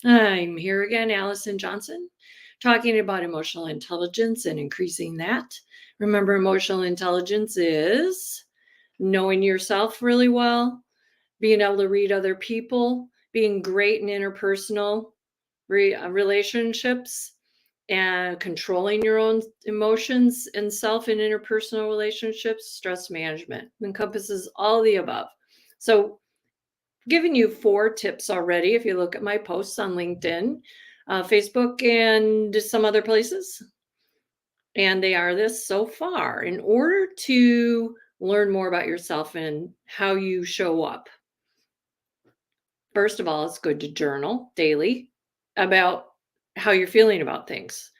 I'm here again, Allison Johnson, talking about emotional intelligence and increasing that. Remember, emotional intelligence is knowing yourself really well, being able to read other people, being great in interpersonal relationships, and controlling your own emotions and self in interpersonal relationships. Stress management encompasses all the above. So, given you 4 tips already if you look at my posts on LinkedIn, Facebook, and some other places. And they are this so far. In order to learn more about yourself and how you show up, first of all, it's good to journal daily about how you're feeling about things.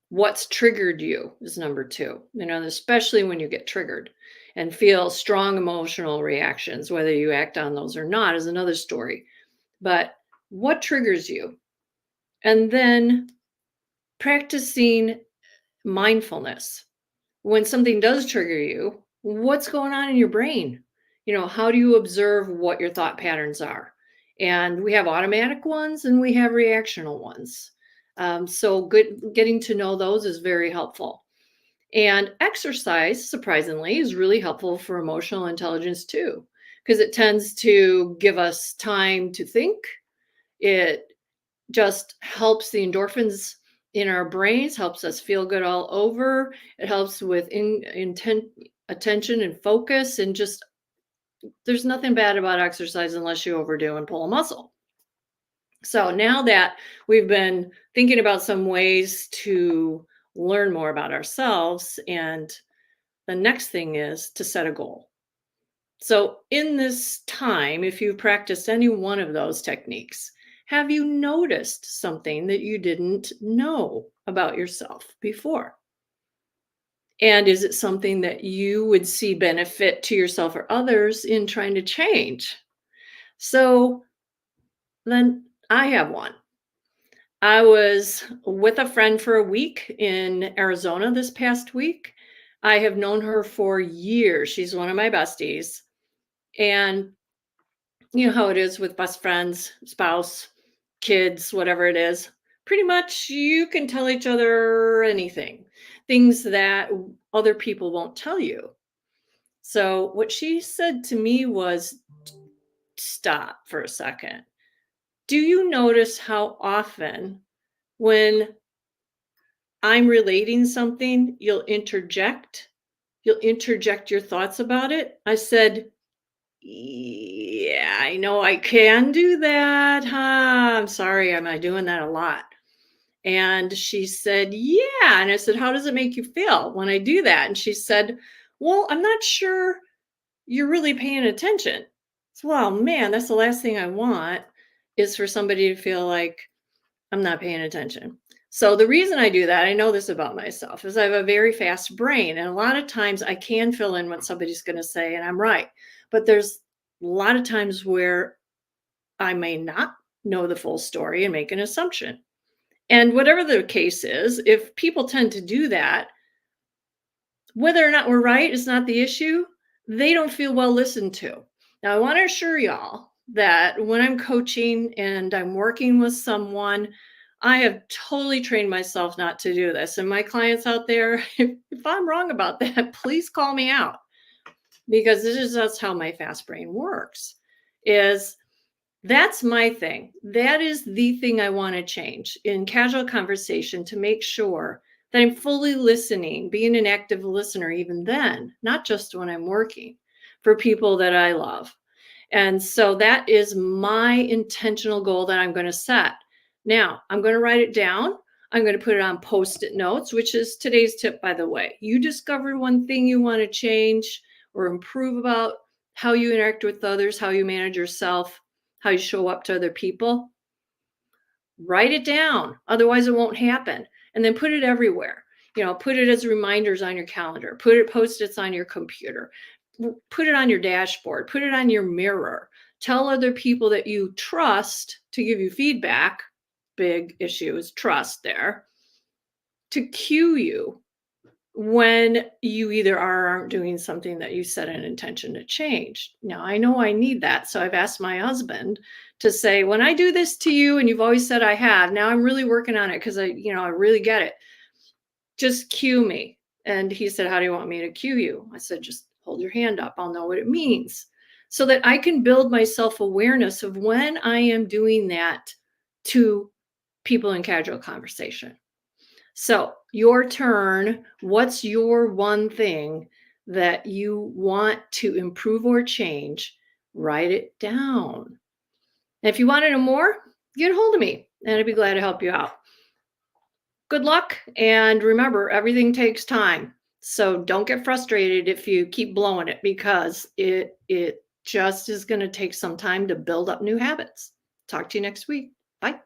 What's triggered you is number 2, especially when you get triggered and feel strong emotional reactions, whether you act on those or not is another story. But what triggers you? And then practicing mindfulness. When something does trigger you, what's going on in your brain? How do you observe what your thought patterns are? And we have automatic ones and we have reactional ones. So getting to know those is very helpful. And exercise, surprisingly, is really helpful for emotional intelligence too, because it tends to give us time to think. It just helps the endorphins in our brains, helps us feel good all over. It helps with intent, attention, and focus. And just there's nothing bad about exercise unless you overdo and pull a muscle. So now that we've been thinking about some ways to learn more about ourselves, and the next thing is to set a goal. So, in this time, if you've practiced any one of those techniques, have you noticed something that you didn't know about yourself before? And is it something that you would see benefit to yourself or others in trying to change? So, then I have one. I was with a friend for a week in Arizona this past week. I have known her for years. She's one of my besties. And you know how it is with best friends, spouse, kids, whatever it is. Pretty much you can tell each other anything, things that other people won't tell you. So, what she said to me was, stop for a second. Do you notice how often when I'm relating something, you'll interject your thoughts about it? I said, yeah, I know I can do that, huh? I'm sorry, am I doing that a lot? And she said, yeah. And I said, how does it make you feel when I do that? And she said, well, I'm not sure you're really paying attention. So, well, man, that's the last thing I want is for somebody to feel like I'm not paying attention. So the reason I do that, I know this about myself, is I have a very fast brain. And a lot of times I can fill in what somebody's going to say, and I'm right. But there's a lot of times where I may not know the full story and make an assumption. And whatever the case is, if people tend to do that, whether or not we're right is not the issue. They don't feel well listened to. Now, I want to assure y'all that when I'm coaching and I'm working with someone, I have totally trained myself not to do this. And my clients out there, if I'm wrong about that, please call me out because this is that's how my fast brain works. Is that's my thing. That is the thing I want to change in casual conversation to make sure that I'm fully listening, being an active listener, even then, not just when I'm working for people that I love. And so that is my intentional goal that I'm going to set. Now, I'm going to write it down. I'm going to put it on post it notes, which is today's tip, by the way. You discovered one thing you want to change or improve about how you interact with others, how you manage yourself, how you show up to other people. Write it down. Otherwise, it won't happen. And then put it everywhere. Put it as reminders on your calendar, put it post-its on your computer, put it on your dashboard, put it on your mirror. Tell other people that you trust to give you feedback. Big issue is trust there, to cue you when you either are or aren't doing something that you set an intention to change. Now, I know I need that. So I've asked my husband to say, when I do this to you, and you've always said I have, now I'm really working on it because I really get it. Just cue me. And he said, how do you want me to cue you? I said, just hold your hand up. I'll know what it means so that I can build my self awareness of when I am doing that to people in casual conversation. So, your turn. What's your one thing that you want to improve or change? Write it down. And if you want to know more, get a hold of me and I'd be glad to help you out. Good luck. And remember, everything takes time. So don't get frustrated if you keep blowing it because it just is going to take some time to build up new habits. Talk to you next week. Bye.